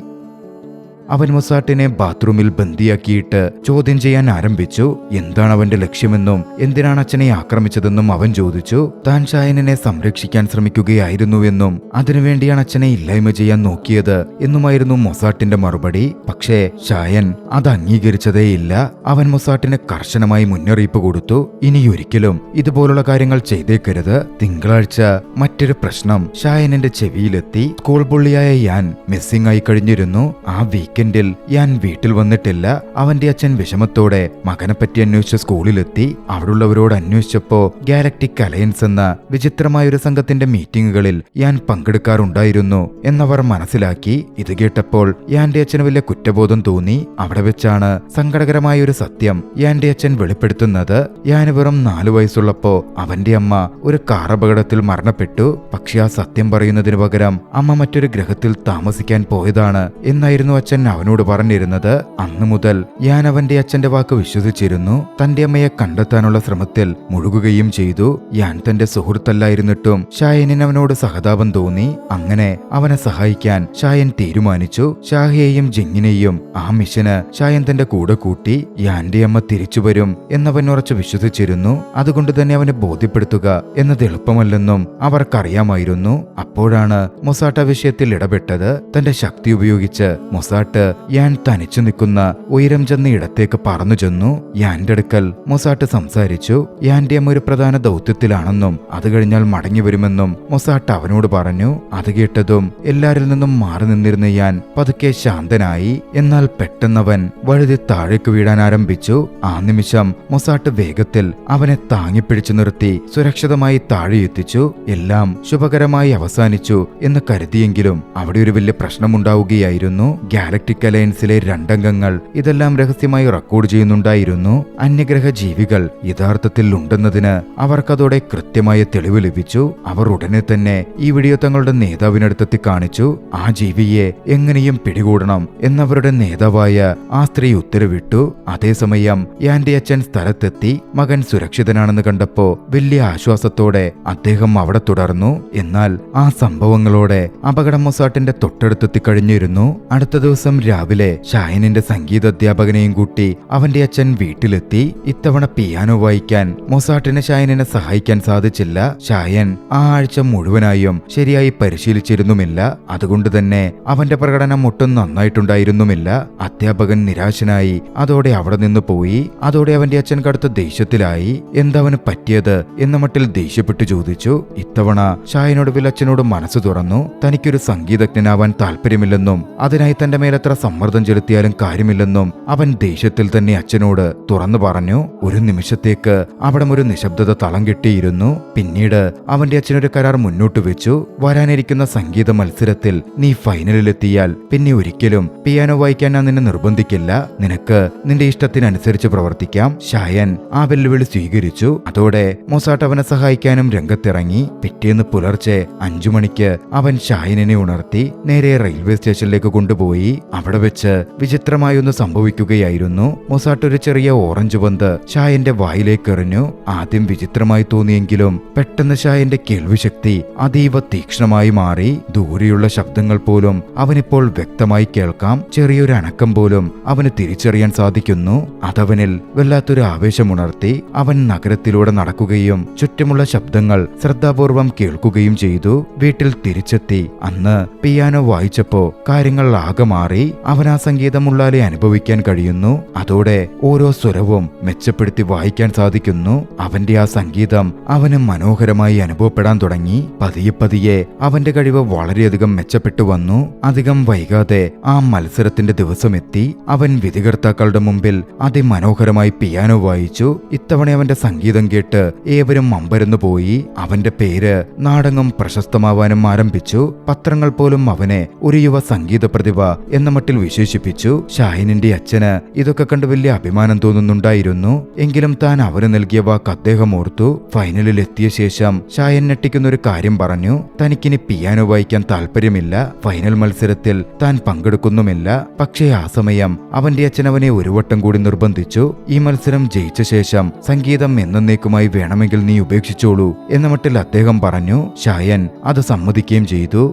അവൻ മൊസാട്ടിനെ ബാത്റൂമിൽ ബന്ദിയാക്കിയിട്ട് ചോദ്യം ചെയ്യാൻ ആരംഭിച്ചു. എന്താണ് അവന്റെ ലക്ഷ്യമെന്നും എന്തിനാണ് അച്ഛനെ ആക്രമിച്ചതെന്നും അവൻ ചോദിച്ചു. താൻ ഷായനെ സംരക്ഷിക്കാൻ ശ്രമിക്കുകയായിരുന്നുവെന്നും അതിനുവേണ്ടിയാണ് അച്ഛനെ ഇല്ലായ്മ ചെയ്യാൻ നോക്കിയത് എന്നുമായിരുന്നു മൊസാട്ടിന്റെ മറുപടി. പക്ഷേ ഷായൻ അത് അംഗീകരിച്ചതേയില്ല. അവൻ മൊസാട്ടിന് കർശനമായി മുന്നറിയിപ്പ് കൊടുത്തു, ഇനിയൊരിക്കലും ഇതുപോലുള്ള കാര്യങ്ങൾ ചെയ്തേക്കരുത്. തിങ്കളാഴ്ച മറ്റൊരു പ്രശ്നം ഷായനിന്റെ ചെവിയിലെത്തി. സ്കൂൾ പുള്ളിയായ യാൻ മിസ്സിംഗ് ആയി കഴിഞ്ഞിരുന്നു. ആ വീക്കെൻഡിൽ യാൻ വീട്ടിൽ വന്നിട്ടില്ല. അവന്റെ അച്ഛൻ വിഷമത്തോടെ മകനെപ്പറ്റി അന്വേഷിച്ച സ്കൂളിലെത്തി. അവിടുള്ളവരോട് അന്വേഷിച്ചപ്പോ ഗാലക്റ്റിക് അലയൻസ് എന്ന വിചിത്രമായൊരു സംഘത്തിന്റെ മീറ്റിംഗുകളിൽ യാൻ പങ്കെടുക്കാറുണ്ടായിരുന്നു എന്നവർ മനസ്സിലാക്കി. ഇത് കേട്ടപ്പോൾ യാന്റെ അച്ഛന് വലിയ കുറ്റബോധം തോന്നി. അവിടെ വെച്ചാണ് സങ്കടകരമായ ഒരു സത്യം യാന്റെ അച്ഛൻ വെളിപ്പെടുത്തുന്നത്. യാന് വെറും 4 വയസ്സുള്ളപ്പോ അവന്റെ അമ്മ ഒരു കാർ അപകടത്തിൽ മരണപ്പെട്ടു. പക്ഷെ ആ സത്യം പറയുന്നതിന് പകരം അമ്മ മറ്റൊരു ഗ്രഹത്തിൽ താമസിക്കാൻ പോയതാണ് എന്നായിരുന്നു അച്ഛൻ അവനോട് പറഞ്ഞിരുന്നത്. അന്നു മുതൽ യാൻ അവന്റെ അച്ഛന്റെ വാക്ക് വിശ്വസിച്ചിരുന്നു. തന്റെ അമ്മയെ കണ്ടെത്താനുള്ള ശ്രമത്തിൽ മുഴുകുകയും ചെയ്തു. യാൻ തന്റെ സുഹൃത്തല്ലായിരുന്നിട്ടും ഷായനിന് അവനോട് സഹതാപം തോന്നി. അങ്ങനെ അവനെ സഹായിക്കാൻ ഷായൻ തീരുമാനിച്ചു. ഷാഹിയെയും ജിങ്ങിനെയും ആ മിഷന് ഷായൻ തന്റെ കൂടെ കൂട്ടി. യാന്റെ അമ്മ തിരിച്ചുവരും എന്നവൻ ഉറച്ചു വിശ്വസിച്ചിരുന്നു. അതുകൊണ്ട് തന്നെ അവനെ ബോധ്യപ്പെടുത്തുക എന്നത് എളുപ്പമല്ലെന്നും അവർക്കറിയാമായിരുന്നു. അപ്പോഴാണ് മൊസാട്ട് ആ വിഷയത്തിൽ ഇടപെട്ടത്. തന്റെ ശക്തി ഉപയോഗിച്ച് മൊസാട്ട് യാൻ തനിച്ചു നിൽക്കുന്ന ഉയരം ചെന്ന ഇടത്തേക്ക് പറന്നു ചെന്നു. യാന്റെ അടുക്കൽ മൊസാട്ട് സംസാരിച്ചു. യാന്റെ അമ്മ ഒരു പ്രധാന ദൗത്യത്തിലാണെന്നും അത് കഴിഞ്ഞാൽ മടങ്ങി വരുമെന്നും മൊസാട്ട് അവനോട് പറഞ്ഞു. അത് കേട്ടതും എല്ലാരിൽ നിന്നും മാറി നിന്നിരുന്ന യാൻ പതുക്കെ ശാന്തനായി. എന്നാൽ പെട്ടെന്നവൻ വഴുതി താഴേക്ക് വീഴാൻ ആരംഭിച്ചു. ആ നിമിഷം മൊസാട്ട് വേഗത്തിൽ അവനെ താങ്ങിപ്പിടിച്ചു നിർത്തി സുരക്ഷിതമായി താഴെയെത്തിച്ചു. എല്ലാം ശുഭകരമായി അവസാനിച്ചു എന്ന് കരുതിയെങ്കിലും അവിടെ ഒരു വലിയ പ്രശ്നമുണ്ടാവുകയായിരുന്നു. ഗാലക്റ്റിക് അലയൻസിലെ 2 അംഗങ്ങൾ ഇതെല്ലാം രഹസ്യമായി റെക്കോർഡ് ചെയ്യുന്നുണ്ടായിരുന്നു. അന്യഗ്രഹ ജീവികൾ യഥാർത്ഥത്തിൽ ഉണ്ടെന്നതിന് അവർക്കതോടെ കൃത്യമായ തെളിവ് ലഭിച്ചു. അവർ ഉടനെ തന്നെ ഈ വീഡിയോ തങ്ങളുടെ നേതാവിനടുത്തെത്തി കാണിച്ചു. ആ ജീവിയെ എങ്ങനെയും പിടികൂടണം എന്നവരുടെ നേതാവായ ആ സ്ത്രീ ഉത്തരവിട്ടു. അതേസമയം യാന്റെ അച്ഛൻ സ്ഥലത്തെത്തി. മകൻ സുരക്ഷിതനാണെന്ന് കണ്ടപ്പോ വലിയ ആശ്വാസത്തോടെ അദ്ദേഹം അവിടെ തുടർന്നു. എന്നാൽ ആ സംഭവങ്ങളോടെ അപകടം മൊസാട്ടിന്റെ തൊട്ടടുത്തെത്തി കഴിഞ്ഞിരുന്നു. അടുത്ത ദിവസം രാവിലെ ഷായനിന്റെ സംഗീത അധ്യാപകനെയും കൂട്ടി അവന്റെ അച്ഛൻ വീട്ടിലെത്തി. ഇത്തവണ പിയാനോ വായിക്കാൻ മൊസാട്ടിന് ഷായനെ സഹായിക്കാൻ സാധിച്ചില്ല. ഷായൻ ആ ആഴ്ച മുഴുവനായും ശരിയായി പരിശീലിച്ചിരുന്നുമില്ല. അതുകൊണ്ട് തന്നെ അവന്റെ പ്രകടനം ഒട്ടും നന്നായിട്ടുണ്ടായിരുന്നുമില്ല. അധ്യാപകൻ നിരാശനായി അതോടെ അവിടെ നിന്ന് പോയി. അതോടെ അവന്റെ അച്ഛൻ കടുത്ത ദേഷ്യത്തിലായി. എന്തവന് പറ്റിയത് എന്ന മട്ടിൽ ദേഷ്യപ്പെട്ടു ചോദിച്ചു. ഇത്തവണ ഷായനോട് അച്ഛനോട് മനസ്സ് തുറന്നു. തനിക്കൊരു സംഗീതജ്ഞനാവാൻ താല്പര്യമില്ലെന്നും അതിനായി തന്റെ മേലത്ര സമ്മർദ്ദം ചെലുത്തിയാലും കാര്യമില്ലെന്നും അവൻ ദേഷ്യത്തിൽ തന്നെ അച്ഛനോട് തുറന്നു പറഞ്ഞു. ഒരു നിമിഷത്തേക്ക് അവിടെ ഒരു നിശബ്ദത തളം കെട്ടിയിരുന്നു. പിന്നീട് അവന്റെ അച്ഛനൊരു കരാർ മുന്നോട്ട് വെച്ചു. വരാനിരിക്കുന്ന സംഗീത മത്സരത്തിൽ നീ ഫൈനലിലെത്തിയാൽ പിന്നെ ഒരിക്കലും പിയാനോ വായിക്കാൻ ഞാൻ നിന്നെ നിർബന്ധിക്കില്ല. നിനക്ക് നിന്റെ ഇഷ്ടത്തിനനുസരിച്ച് പ്രവർത്തിക്കാം. ഷായൻ ആ വെല്ലുവിളി സ്വീകരിച്ചു. അതോടെ മൊസാട്ട് അവനെ സഹായിക്കാനും രംഗത്തിറങ്ങി. പിറ്റേന്ന് പുലർച്ചെ 5 മണിക്ക് അവൻ ഷായനെ ഉണർത്തി നേരെ റെയിൽവേ സ്റ്റേഷനിലേക്ക് കൊണ്ടുപോയി. അവിടെ വെച്ച് വിചിത്രമായൊന്ന് സംഭവിക്കുകയായിരുന്നു. മൊസാട്ട് ഒരു ചെറിയ ഓറഞ്ച് പന്ത് ഷായന്റെ വായിലേക്ക് എറിഞ്ഞു. ആദ്യം വിചിത്രമായി തോന്നിയെങ്കിലും പെട്ടെന്ന് ഷായന്റെ കേൾവിശക്തി അതീവ തീക്ഷ്ണമായി മാറി. ദൂരെയുള്ള ശബ്ദങ്ങൾ പോലും അവനിപ്പോൾ വ്യക്തമായി കേൾക്കാം. ചെറിയൊരു അനക്കം പോലും അവന് തിരിച്ചറിയാൻ സാധിക്കുന്നു. അതവനിൽ വല്ലാത്തൊരു ആവേശമുണർത്തി. അവൻ നഗരത്തിലൂടെ നടക്കുകയും ചുറ്റുമുള്ള ശബ്ദങ്ങൾ ശ്രദ്ധാപൂർവം കേൾക്കുകയും ചെയ്തു. വീട്ടിൽ തിരിച്ചെത്തി. അന്ന് പിയാനോ വായിച്ചപ്പോ കാര്യങ്ങൾ ആകെ മാറി. അവൻ ആ സംഗീതമുള്ളാലെ അനുഭവിക്കാൻ കഴിയുന്നു. അതോടെ ഓരോ സ്വരവും മെച്ചപ്പെടുത്തി വായിക്കാൻ സാധിക്കുന്നു. അവന്റെ ആ സംഗീതം അവന് മനോഹരമായി അനുഭവപ്പെടാൻ തുടങ്ങി. പതിയെ പതിയെ അവന്റെ കഴിവ് വളരെയധികം മെച്ചപ്പെട്ടു വന്നു. അധികം വൈകാതെ ആ മത്സരത്തിന്റെ ദിവസമെത്തി. അവൻ വിധികർത്താക്കളുടെ മുമ്പിൽ അതിമനോഹരമായി പിയാനോ വായിച്ചു. ഇത്തവണ അവന്റെ സംഗീതം കേട്ട് ഏവരും അമ്പരന്നു പോയി. അവന്റെ പേര് നാടെങ്ങും പ്രശസ്തമാവാനും ആരംഭിച്ചു. പത്രങ്ങൾ പോലും അവനെ ഒരു യുവ സംഗീത പ്രതിഭ എന്ന മട്ടിൽ വിശേഷിപ്പിച്ചു. ഷാഹിനിന്റെ അച്ഛന് ഇതൊക്കെ കണ്ട് വലിയ അഭിമാനം തോന്നുന്നുണ്ടായിരുന്നു. എങ്കിലും താൻ അവന് നൽകിയ വാക്ക് അദ്ദേഹം ഓർത്തു. ഫൈനലിൽ എത്തിയ ശേഷം ഷായൻ ഞെട്ടിക്കുന്ന ഒരു കാര്യം പറഞ്ഞു. തനിക്കിനി പിയാനോ വായിക്കാൻ താല്പര്യമില്ല. ഫൈനൽ മത്സരത്തിൽ താൻ പങ്കെടുക്കുന്നുമില്ല. പക്ഷേ ആ സമയം അവന്റെ അച്ഛൻ അവനെ ഒരു വട്ടം കൂടി നിർബന്ധിച്ചു. ഈ മത്സരം ജയിച്ച ശേഷം സംഗീതം എന്നേക്കുമായി വേണമെങ്കിൽ നീ ഉപേക്ഷിച്ചോളൂ എന്ന മട്ടിൽ അദ്ദേഹം പറഞ്ഞു. ഷായൻ അത് സമ്മതിക്കുകയും ചെയ്തു.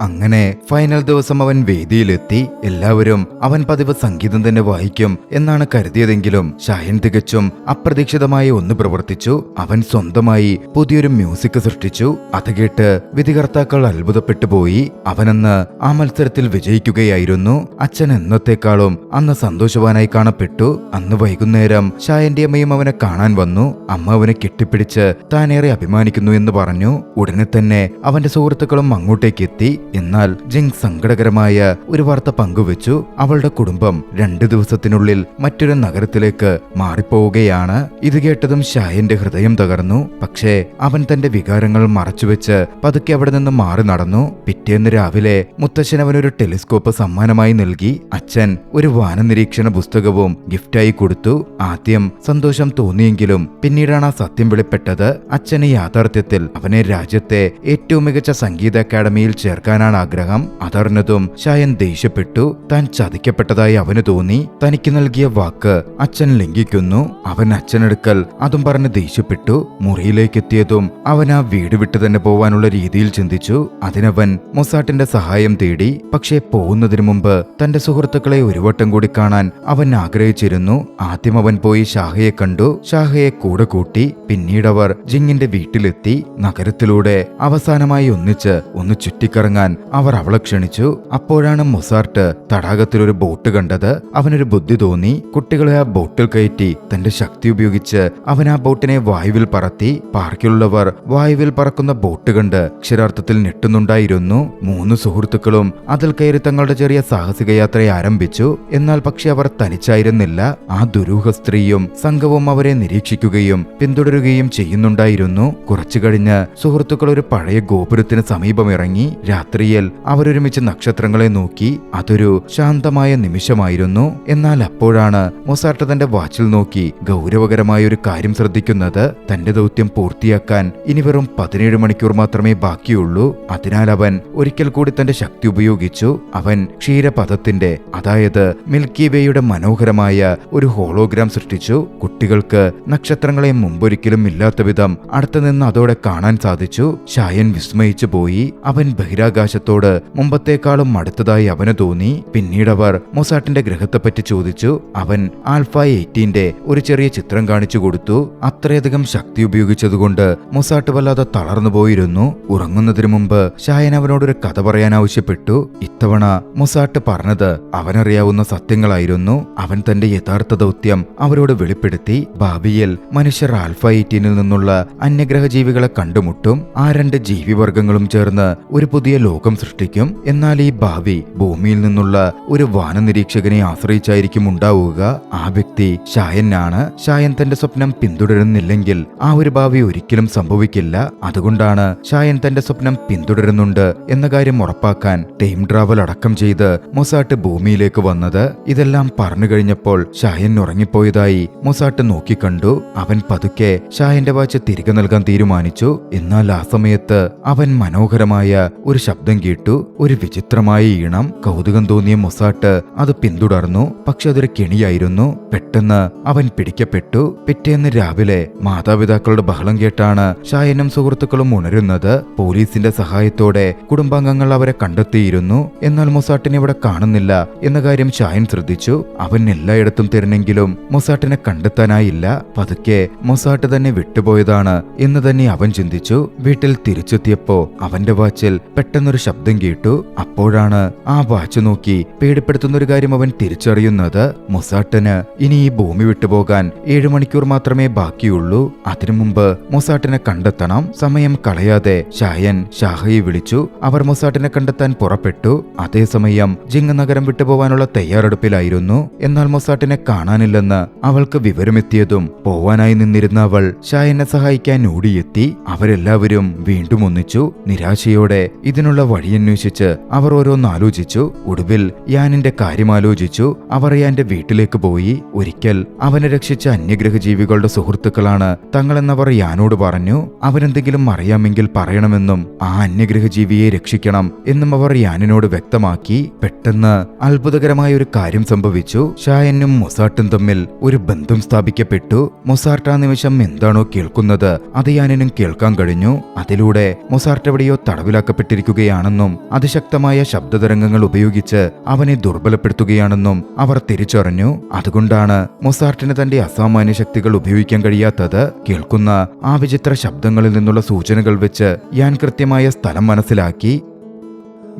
അങ്ങനെ ഫൈനൽ ദിവസം അവൻ വേദിയിലെത്തി. എല്ലാവരും അവൻ പതിവ് സംഗീതം തന്നെ വായിക്കും എന്നാണ് കരുതിയതെങ്കിലും ഷായൻ തികച്ചും അപ്രതീക്ഷിതമായി ഒന്ന് പ്രവർത്തിച്ചു. അവൻ സ്വന്തമായി പുതിയൊരു മ്യൂസിക് സൃഷ്ടിച്ചു. അത് കേട്ട് വിധികർത്താക്കൾ അത്ഭുതപ്പെട്ടു പോയി. അവനന്ന് ആ മത്സരത്തിൽ വിജയിക്കുകയായിരുന്നു. അച്ഛൻ എന്നത്തേക്കാളും അന്ന് സന്തോഷവാനായി കാണപ്പെട്ടു. അന്ന് വൈകുന്നേരം ഷായന്റെ അമ്മയും അവനെ കാണാൻ വന്നു. അമ്മ അവനെ കെട്ടിപ്പിടിച്ച് താനേറെ അഭിമാനിക്കുന്നു എന്ന് പറഞ്ഞു. ഉടനെ തന്നെ അവന്റെ സുഹൃത്തുക്കളും അങ്ങോട്ടേക്ക് എത്തി. എന്നാൽ ജിങ് സങ്കടകരമായ ഒരു വാർത്ത പങ്കുവച്ചു. അവളുടെ കുടുംബം 2 ദിവസത്തിനുള്ളിൽ മറ്റൊരു നഗരത്തിലേക്ക് മാറിപ്പോവുകയാണ്. ഇത് കേട്ടതും ഷായന്റെ ഹൃദയം തകർന്നു. പക്ഷേ അവൻ തന്റെ വികാരങ്ങൾ മറച്ചുവെച്ച് പതുക്കെ അവിടെ നിന്ന് മാറി നടന്നു. പിറ്റേന്ന് രാവിലെ മുത്തശ്ശൻ അവനൊരു ടെലിസ്കോപ്പ് സമ്മാനമായി നൽകി. അച്ഛൻ ഒരു വാനനിരീക്ഷണ പുസ്തകവും ഗിഫ്റ്റായി കൊടുത്തു. ആദ്യം സന്തോഷം തോന്നിയെങ്കിലും പിന്നീടാണ് ആ സത്യം വെളിപ്പെട്ടത്. അച്ഛന് യാഥാർത്ഥ്യത്തിൽ അവനെ രാജ്യത്തെ ഏറ്റവും മികച്ച സംഗീത അക്കാദമിയിൽ ചേർക്കാനാണ് ആഗ്രഹം. അതറിഞ്ഞതും ഷായൻ ദേഷ്യപ്പെട്ടു. താൻ ചതിക്കപ്പെട്ടതായി അവന് തോന്നി. തനിക്ക് നൽകിയ വാക്ക് അച്ഛൻ ലംഘിക്കുന്നു. അവൻ അച്ഛനടുക്കൽ അതും പറഞ്ഞ് ദേഷ്യപ്പെട്ടു. മുറിയിലേക്ക് എത്തിയതും അവൻ ആ വീട് വിട്ടു തന്നെ പോവാനുള്ള രീതിയിൽ ചിന്തിച്ചു. അതിനവൻ മൊസാട്ടിന്റെ സഹായം തേടി. പക്ഷേ പോകുന്നതിനു മുമ്പ് തന്റെ സുഹൃത്തുക്കളെ ഒരു വട്ടം കൂടി കാണാൻ അവൻ ആഗ്രഹിച്ചിരുന്നു. ആദ്യം അവൻ പോയി ഷാഹയെ കണ്ടു. ഷാഹയെ കൂടെ കൂട്ടി. പിന്നീടവർ ജിങ്ങിന്റെ വീട്ടിലെത്തി. നഗരത്തിലൂടെ അവസാനമായി ഒന്നിച്ച് ഒന്ന് ചുറ്റിക്കറങ്ങാൻ അവർ അവളെ ക്ഷണിച്ചു. അപ്പോഴാണ് മൊസാർട്ട് തടാകത്തിലൊരു ബോട്ട് കണ്ടത്. അവനൊരു ബുദ്ധി തോന്നി. കുട്ടികളെ ആ ബോട്ടിൽ കയറ്റി തന്റെ ശക്തി ഉപയോഗിച്ച് അവൻ ആ ബോട്ടിനെ വായുവിൽ പറത്തി. പാർക്കിലുള്ളവർ വായുവിൽ പറക്കുന്ന ബോട്ട് കണ്ട് അക്ഷരാർത്ഥത്തിൽ ഞെട്ടുന്നുണ്ടായിരുന്നു. 3 സുഹൃത്തുക്കളും അതിൽ കയറി തങ്ങളുടെ ചെറിയ സാഹസിക യാത്ര ആരംഭിച്ചു. എന്നാൽ പക്ഷെ അവർ തനിച്ചായിരുന്നില്ല. ആ ദുരൂഹ സ്ത്രീയും സംഘവും അവരെ നിരീക്ഷിക്കുകയും പിന്തുടരുകയും ചെയ്യുന്നുണ്ടായിരുന്നു. കുറച്ചു കഴിഞ്ഞ് സുഹൃത്തുക്കൾ ഒരു പഴയ ഗോപുരത്തിന് സമീപം ഇറങ്ങി. രാത്രിയിൽ അവരൊരുമിച്ച് നക്ഷത്രങ്ങളെ നോക്കി. അതൊരു ശാന്തമായ നിമിഷമായിരുന്നു. എന്നാൽ അപ്പോഴാണ് മൊസാർട്ട് തന്റെ വാച്ചിൽ നോക്കി ഗൗരവകരമായ ഒരു കാര്യം ശ്രദ്ധിക്കുന്നത്. തന്റെ ദൗത്യം പൂർത്തിയാക്കാൻ ഇനി വെറും 17 മണിക്കൂർ മാത്രമേ ബാക്കിയുള്ളൂ. അതിനാൽ അവൻ ഒരിക്കൽ കൂടി തന്റെ ശക്തി ഉപയോഗിച്ചു. അവൻ ക്ഷീരപഥത്തിന്റെ, അതായത് മിൽക്കി വേയുടെ മനോഹരമായ ഒരു ഹോളോഗ്രാം സൃഷ്ടിച്ചു. കുട്ടികൾക്ക് നക്ഷത്രങ്ങളെ മുമ്പൊരിക്കലും ഇല്ലാത്ത വിധം അടുത്തുനിന്ന് അതോടെ കാണാൻ സാധിച്ചു. ഷായൻ വിസ്മയിച്ചു പോയി. അവൻ ബഹിരാകാശത്തോട് മുമ്പത്തേക്കാളും അടുത്തതായി അവന് തോന്നി. പിന്നീടവർ മൊസാട്ടിന്റെ ഗ്രഹത്തെപ്പറ്റി ചോദിച്ചു. അവൻ ആൽഫ 18ന്റെ ഒരു ചെറിയ ചിത്രം കാണിച്ചു കൊടുത്തു. അത്രയധികം ശക്തി ഉപയോഗിച്ചതുകൊണ്ട് മൊസാട്ട് വല്ലാതെ തളർന്നു പോയിരുന്നു. ഉറങ്ങുന്നതിനു മുമ്പ് ഷായൻ അവനോടൊരു കഥ പറയാൻ ആവശ്യപ്പെട്ടു. ഇത്തവണ മൊസാട്ട് പറഞ്ഞത് അവനറിയാവുന്ന സത്യങ്ങളായിരുന്നു. അവൻ തന്റെ യഥാർത്ഥ ദൗത്യം അവരോട് വെളിപ്പെടുത്തി. ഭാവിയിൽ മനുഷ്യർ ആൽഫ 18ൽ നിന്നുള്ള അന്യഗ്രഹ ജീവികളെ കണ്ടുമുട്ടും. ആ 2 ജീവിവർഗങ്ങളും ചേർന്ന് ഒരു പുതിയ ലോകം സൃഷ്ടിക്കും. എന്നാൽ ഈ ഭാവി ഭൂമിയിൽ നിന്നുള്ള ഒരു വാനനിരീക്ഷകനെ ആശ്രയിച്ചായിരിക്കും ഉണ്ടാവുക. ആ വ്യക്തി ഷായനാണ്. ഷായൻ തന്റെ സ്വപ്നം പിന്തുടരുന്നില്ലെങ്കിൽ ആ ഒരു ഭാവി ഒരിക്കലും സംഭവിക്കില്ല. അതുകൊണ്ടാണ് ഷായൻ തന്റെ സ്വപ്നം പിന്തുടരുന്നുണ്ട് എന്ന കാര്യം ഉറപ്പാക്കാൻ ടൈം ട്രാവൽ അടക്കം ചെയ്ത് മൊസാട്ട് ഭൂമിയിലേക്ക് വന്നത്. ഇതെല്ലാം പറഞ്ഞു കഴിഞ്ഞപ്പോൾ ഷായൻ ഉറങ്ങിപ്പോയതായി മൊസാട്ട് നോക്കിക്കണ്ടു. അവൻ പതുക്കെ ഷായന്റെ വാച്ച് തിരികെ നൽകാൻ തീരുമാനിച്ചു. എന്നാൽ ആ സമയത്ത് അവൻ മനോഹരമായ ഒരു ശബ്ദം കേട്ടു. ഒരു വിചിത്രമായ ഈണം. കൗതുകം തോന്നിയ മൊസാട്ട് അത് പിന്തുടർന്നു. പക്ഷെ അതൊരു കെണിയായിരുന്നു. പെട്ടെന്ന് അവൻ പിടിക്കപ്പെട്ടു. പിറ്റേന്ന് രാവിലെ മാതാപിതാക്കളുടെ ബഹളം കേട്ടാണ് ഷായനും സുഹൃത്തുക്കളും ഉണരുന്നത്. പോലീസിന്റെ സഹായത്തോടെ കുടുംബാംഗങ്ങൾ അവരെ കണ്ടെത്തിയിരുന്നു. എന്നാൽ മൊസാട്ടിനെ ഇവിടെ കാണുന്നില്ല എന്ന കാര്യം ഷായൻ ശ്രദ്ധിച്ചു. അവൻ എല്ലായിടത്തും തിരഞ്ഞെങ്കിലും മൊസാട്ടിനെ കണ്ടെത്താനായില്ല. പതുക്കെ മൊസാട്ട് തന്നെ വിട്ടുപോയതാണ് എന്ന് തന്നെ അവൻ ചിന്തിച്ചു. വീട്ടിൽ തിരിച്ചെത്തിയപ്പോ അവന്റെ വാച്ചിൽ പെട്ടെന്നൊരു ശബ്ദം കേട്ടു. അപ്പോഴാണ് ആ വാച്ച് നോക്കി പേടിപ്പെടുത്തുന്ന ഒരു കാര്യം അവൻ തിരിച്ചറിയുന്നത്. മൊസാട്ടിന് ഇനി ഈ ഭൂമി വിട്ടുപോകാൻ 7 മണിക്കൂർ മാത്രമേ ബാക്കിയുള്ളൂ. അതിനു മുമ്പ് മൊസാട്ടിനെ കണ്ടെത്തണം. സമയം കളയാതെ ഷായൻ ഷാഹയെ വിളിച്ചു. അവർ മൊസാട്ടിനെ കണ്ടെത്താൻ പുറപ്പെട്ടു. അതേസമയം ജിങ് നഗരം വിട്ടുപോകാനുള്ള തയ്യാറെടുപ്പിലായിരുന്നു. എന്നാൽ മൊസാട്ടിനെ കാണാനില്ലെന്ന് അവൾക്ക് വിവരമെത്തിയതും പോവാനായി നിന്നിരുന്ന അവൾ ഷായനെ സഹായിക്കാൻ ഓടിയെത്തി. അവരെല്ലാവരും വീണ്ടും ഒന്നിച്ചു. നിരാശയോടെ ഇതിനുള്ള വഴിയന്വേഷിച്ച് അവർ ഓരോന്ന് ആലോചിച്ചു. ഒടുവിൽ യാനിന്റെ കാര്യം ആലോചിച്ചു. അവർ യാന്റെ വീട്ടിലേക്ക് പോയി. ഒരിക്കൽ അവനെ രക്ഷിച്ച അന്യഗ്രഹ ജീവികളുടെ സുഹൃത്തുക്കളാണ് തങ്ങളെന്നവർ യാനോട് പറഞ്ഞു. അവരെന്തെങ്കിലും അറിയാമെങ്കിൽ പറയണമെന്നും ആ അന്യഗ്രഹ ജീവിയെ രക്ഷിക്കണം എന്നും അവർ യാനിനോട് വ്യക്തമാക്കി. പെട്ടെന്ന് അത്ഭുതകരമായ ഒരു കാര്യം സംഭവിച്ചു. ഷായനും മൊസാട്ടും തമ്മിൽ ഒരു ബന്ധം സ്ഥാപിക്കപ്പെട്ടു. മൊസാർട്ട് ആ നിമിഷം എന്താണോ കേൾക്കുന്നത് അത് യാനിനും കേൾക്കാൻ കഴിഞ്ഞു. അതിലൂടെ മൊസാർട്ട് എവിടെയോ തടവിലാക്കപ്പെട്ടിരിക്കുകയാണ്. ഭീഷണിപ്പെടുത്തുകയാണെന്നും അതിശക്തമായ ശബ്ദതരംഗങ്ങൾ ഉപയോഗിച്ച് അവനെ ദുർബലപ്പെടുത്തുകയാണെന്നും അവർ തിരിച്ചറിഞ്ഞു. അതുകൊണ്ടാണ് മൊസാർട്ടിന് തന്റെ അസാമാന്യ ശക്തികൾ ഉപയോഗിക്കാൻ കഴിയാത്തത്. കേൾക്കുന്ന ആ വിചിത്ര ശബ്ദങ്ങളിൽ നിന്നുള്ള സൂചനകൾ വെച്ച് യാൻ കൃത്യമായ സ്ഥലം മനസ്സിലാക്കി.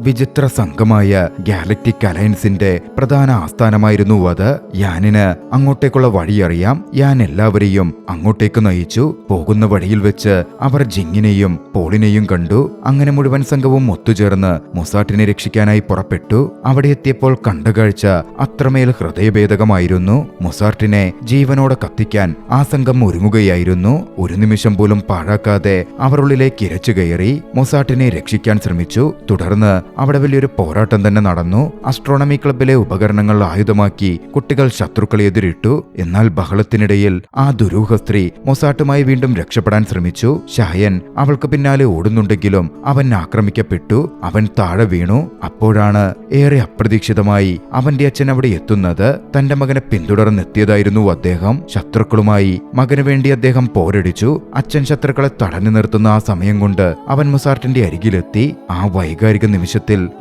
വിചിത്ര സംഘമായ ഗാലക്റ്റിക് അലയൻസിന്റെ പ്രധാന ആസ്ഥാനമായിരുന്നു അത്. യാനിന് അങ്ങോട്ടേക്കുള്ള വഴിയറിയാം. യാൻ എല്ലാവരെയും അങ്ങോട്ടേക്ക് നയിച്ചു. പോകുന്ന വഴിയിൽ വെച്ച് അവർ ജിങ്ങിനെയും പോളിനെയും കണ്ടു. അങ്ങനെ മുഴുവൻ സംഘവും ഒത്തുചേർന്ന് മൊസാർട്ടിനെ രക്ഷിക്കാനായി പുറപ്പെട്ടു. അവിടെ എത്തിയപ്പോൾ കണ്ട കാഴ്ച അത്രമേൽ ഹൃദയഭേദകമായിരുന്നു. മൊസാർട്ടിനെ ജീവനോടെ കത്തിക്കാൻ ആ സംഘം ഒരുങ്ങുകയായിരുന്നു. ഒരു നിമിഷം പോലും പാഴാക്കാതെ അവർ ഉള്ളിലേക്ക് ഇരച്ചു കയറി മൊസാർട്ടിനെ രക്ഷിക്കാൻ ശ്രമിച്ചു. തുടർന്ന് അവിടെ വലിയൊരു പോരാട്ടം തന്നെ നടന്നു. അസ്ട്രോണമി ക്ലബിലെ ഉപകരണങ്ങൾ ആയുധമാക്കി കുട്ടികൾ ശത്രുക്കളെ എതിരിട്ടു. എന്നാൽ ബഹളത്തിനിടയിൽ ആ ദുരൂഹ സ്ത്രീ മൊസാർട്ടുമായി വീണ്ടും രക്ഷപ്പെടാൻ ശ്രമിച്ചു. ഷായൻ അവൾക്ക് പിന്നാലെ ഓടുന്നുണ്ടെങ്കിലും അവൻ ആക്രമിക്കപ്പെട്ടു. അവൻ താഴെ വീണു. അപ്പോഴാണ് ഏറെ അപ്രതീക്ഷിതമായി അവന്റെ അച്ഛൻ അവിടെ എത്തുന്നത്. തന്റെ മകനെ പിന്തുടർന്നെത്തിയതായിരുന്നു അദ്ദേഹം. ശത്രുക്കളുമായി മകന് വേണ്ടി അദ്ദേഹം പോരടിച്ചു. അച്ഛൻ ശത്രുക്കളെ തടഞ്ഞു നിർത്തുന്ന ആ സമയം കൊണ്ട് അവൻ മൊസാർട്ടിന്റെ അരികിലെത്തി. ആ വൈകാരിക നിമിഷത്തിൽ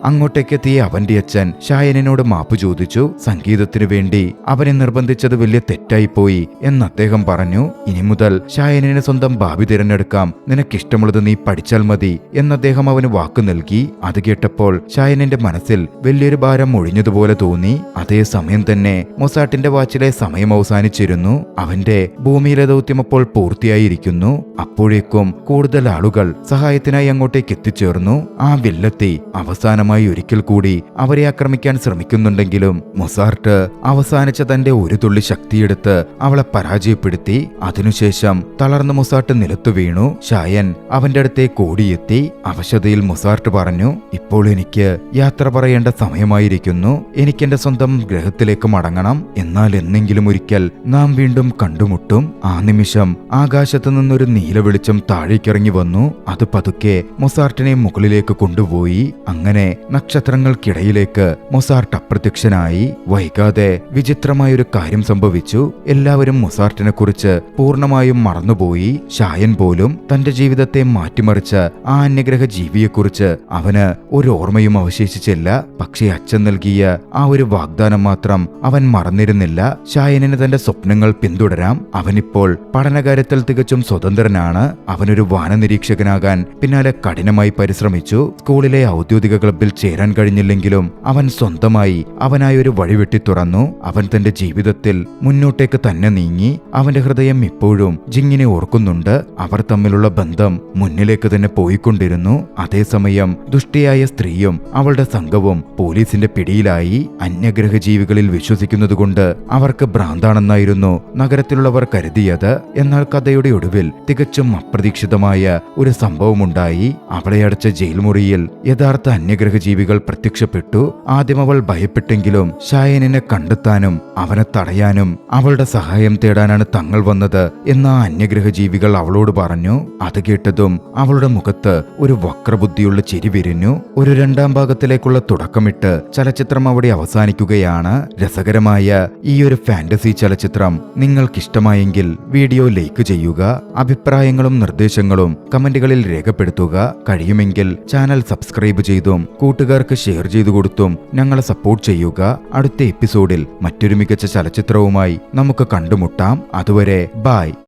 അങ്ങോട്ടേക്കെത്തിയ അവന്റെ അച്ഛൻ ഷായനോട് മാപ്പ് ചോദിച്ചു. സംഗീതത്തിനു വേണ്ടി അവനെ നിർബന്ധിച്ചത് വലിയ തെറ്റായിപ്പോയി എന്ന് അദ്ദേഹം പറഞ്ഞു. ഇനി മുതൽ ഷായനെ സ്വന്തം ഭാവി തിരഞ്ഞെടുക്കാം, നിനക്കിഷ്ടമുള്ളത് നീ പഠിച്ചാൽ മതി എന്ന് അദ്ദേഹം അവന് വാക്കു നൽകി. അത് കേട്ടപ്പോൾ ഷായനന്റെ മനസ്സിൽ വലിയൊരു ഭാരം ഒഴിഞ്ഞതുപോലെ തോന്നി. അതേസമയം തന്നെ മൊസാർട്ടിന്റെ വാച്ചിലെ സമയം അവസാനിച്ചിരുന്നു. അവന്റെ ഭൂമിയിലെ ദൗത്യം അപ്പോൾ പൂർത്തിയായിരിക്കുന്നു. അപ്പോഴേക്കും കൂടുതൽ ആളുകൾ സഹായത്തിനായി അങ്ങോട്ടേക്ക് എത്തിച്ചേർന്നു. ആ വില്ലത്തി അവസാനമായി ഒരിക്കൽ കൂടി അവരെ ആക്രമിക്കാൻ ശ്രമിക്കുന്നുണ്ടെങ്കിലും മൊസാർട്ട് അവസാനിച്ച തന്റെ ഒരു തുള്ളി ശക്തിയെടുത്ത് അവളെ പരാജയപ്പെടുത്തി. അതിനുശേഷം തളർന്ന മൊസാർട്ട് നിലത്തു വീണു. ഷായൻ അവന്റെ അടുത്തേക്ക് ഓടിയെത്തി. അവശതയിൽ മൊസാർട്ട് പറഞ്ഞു, ഇപ്പോൾ എനിക്ക് യാത്ര പറയേണ്ട സമയമായിരിക്കുന്നു. എനിക്കെന്റെ സ്വന്തം ഗ്രഹത്തിലേക്ക് മടങ്ങണം. എന്നാൽ എന്നെങ്കിലും ഒരിക്കൽ നാം വീണ്ടും കണ്ടുമുട്ടും. ആ നിമിഷം ആകാശത്തു നിന്നൊരു നീല വെളിച്ചം താഴേക്കിറങ്ങി വന്നു. അത് പതുക്കെ മൊസാർട്ടിനെ മുകളിലേക്ക് കൊണ്ടുപോയി. അങ്ങനെ നക്ഷത്രങ്ങൾക്കിടയിലേക്ക് മൊസാർട്ട് അപ്രത്യക്ഷനായി. വൈകാതെ വിചിത്രമായൊരു കാര്യം സംഭവിച്ചു. എല്ലാവരും മൊസാർട്ടിനെ കുറിച്ച് പൂർണ്ണമായും മറന്നുപോയി. ഷായൻ പോലും തന്റെ ജീവിതത്തെ മാറ്റിമറിച്ച ആ അന്യഗ്രഹ ജീവിയെക്കുറിച്ച് അവന് ഒരു ഓർമ്മയും അവശേഷിച്ചില്ല. പക്ഷേ അച്ഛൻ നൽകിയ ആ ഒരു വാഗ്ദാനം മാത്രം അവൻ മറന്നിരുന്നില്ല. ഷായനിന് തന്റെ സ്വപ്നങ്ങൾ പിന്തുടരാം. അവനിപ്പോൾ പഠനകാര്യത്തിൽ തികച്ചും സ്വതന്ത്രനാണ്. അവനൊരു വാനനിരീക്ഷകനാകാൻ പിന്നാലെ കഠിനമായി പരിശ്രമിച്ചു. സ്കൂളിലെ ഔദ്യോഗിക ക്ലബിൽ ചേരാൻ കഴിഞ്ഞില്ലെങ്കിലും അവൻ സ്വന്തമായി അവനായി ഒരു വഴിവെട്ടി തുറന്നു. അവൻ തന്റെ ജീവിതത്തിൽ മുന്നോട്ടേക്ക് തന്നെ നീങ്ങി. അവന്റെ ഹൃദയം ഇപ്പോഴും ജിങ്ങിനെ ഓർക്കുന്നുണ്ട്. അവർ തമ്മിലുള്ള ബന്ധം മുന്നിലേക്ക് തന്നെ പോയിക്കൊണ്ടിരുന്നു. അതേസമയം ദുഷ്ടിയായ സ്ത്രീയും അവളുടെ സംഘവും പോലീസിന്റെ പിടിയിലായി. അന്യഗ്രഹ ജീവികളിൽ വിശ്വസിക്കുന്നതുകൊണ്ട് അവർക്ക് ഭ്രാന്താണെന്നായിരുന്നു നഗരത്തിലുള്ളവർ കരുതിയത്. എന്നാൽ കഥയുടെ ഒടുവിൽ തികച്ചും അപ്രതീക്ഷിതമായ ഒരു സംഭവമുണ്ടായി. അവളെ അടച്ച ജയിൽ മുറിയിൽ യഥാർത്ഥ അന്യഗ്രഹ ജീവികൾ പ്രത്യക്ഷപ്പെട്ടു. ആദ്യം അവൾ ഭയപ്പെട്ടെങ്കിലും ഷായനെ കണ്ടെത്താനും അവനെ തടയാനും അവളുടെ സഹായം തേടാനാണ് തങ്ങൾ വന്നത് എന്ന് ആ അന്യഗ്രഹ ജീവികൾ അവളോട് പറഞ്ഞു. അത് കേട്ടതും അവളുടെ മുഖത്ത് ഒരു വക്രബുദ്ധിയുള്ള ചിരി വിരിഞ്ഞു. ഒരു രണ്ടാം ഭാഗത്തിലേക്കുള്ള തുടക്കമിട്ട് ചലച്ചിത്രം അവിടെ അവസാനിക്കുകയാണ്. രസകരമായ ഈ ഒരു ഫാന്റസി ചലച്ചിത്രം നിങ്ങൾക്കിഷ്ടമായെങ്കിൽ വീഡിയോ ലൈക്ക് ചെയ്യുക. അഭിപ്രായങ്ങളും നിർദ്ദേശങ്ങളും കമന്റുകളിൽ രേഖപ്പെടുത്തുക. കഴിയുമെങ്കിൽ ചാനൽ സബ്സ്ക്രൈബ് ചെയ്തും കൂട്ടുകാർക്ക് ഷെയർ ചെയ്തു കൊടുത്തും ഞങ്ങളെ സപ്പോർട്ട് ചെയ്യുക. അടുത്ത എപ്പിസോഡിൽ മറ്റൊരു മികച്ച ചലച്ചിത്രവുമായി നമുക്ക് കണ്ടുമുട്ടാം. അതുവരെ ബൈ.